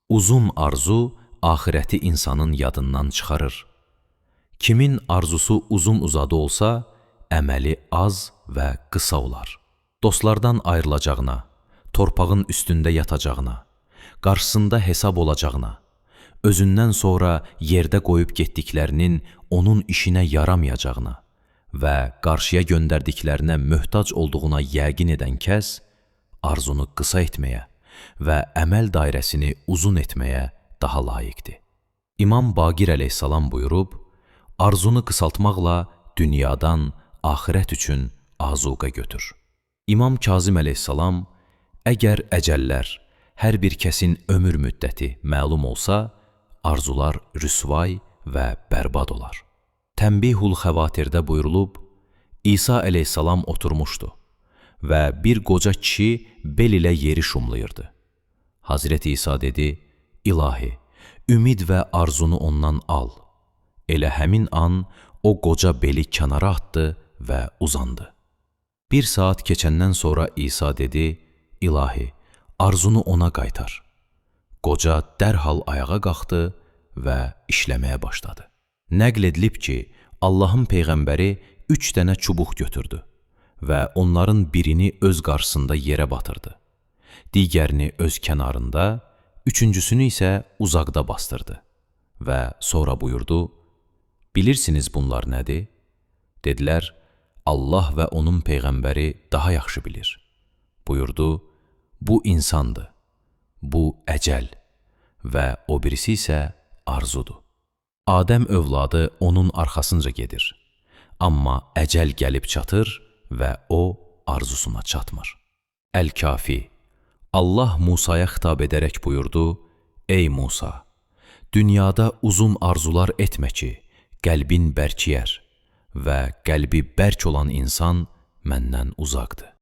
Uzun arzu axirəti insanın yadından çıxarır. Kimin arzusu uzun-uzadı olsa, əməli az və qısa olar. Dostlardan ayrılacağına, torpağın üstündə yatacağına, qarşısında hesab olacağına, özündən sonra yerdə qoyub getdiklərinin onun işinə yaramayacağına və qarşıya göndərdiklərinə möhtac olduğuna yəqin edən kəs, arzunu qısa etməyə və əməl dairəsini uzun etməyə daha layiqdir. İmam Baqir əleyhissalam buyurub, arzunu qısaltmaqla dünyadan axirət üçün azuqa götür. İmam Kazım əleyhissalam, əgər əcəllər, hər bir kəsin ömür müddəti məlum olsa, arzular rüsvay və bərbad olar. Tənbihul Xəvatirdə buyurulub, İsa əleyhissalam oturmuşdu və bir qoca kişi bel ilə yeri şumlayırdı. Hazreti İsa dedi, İlahi, ümid və arzunu ondan al. Elə həmin an o qoca beli kənara atdı və uzandı. Bir saat keçəndən sonra İsa dedi, İlahi, arzunu ona qaytar. Qoca dərhal ayağa qalxdı və işləməyə başladı. Nəql edilib ki, Allahın Peyğəmbəri 3 dənə çubuq götürdü və onların birini öz qarşısında yerə batırdı. Digərini öz kənarında, üçüncüsünü isə uzaqda bastırdı və sonra buyurdu, bilirsiniz bunlar nədir? Dedilər, Allah və onun Peyğəmbəri daha yaxşı bilir. Buyurdu, bu insandır, bu əcəl və o birisi isə arzudur. Adəm övladı onun arxasınca gedir, amma əcəl gəlib çatır və o arzusuna çatmır. Əl-Kafi, Allah Musaya xitab edərək buyurdu, ey Musa, dünyada uzun arzular etmə ki, qəlbin bərkiyər və qəlbi bərk olan insan məndən uzaqdır.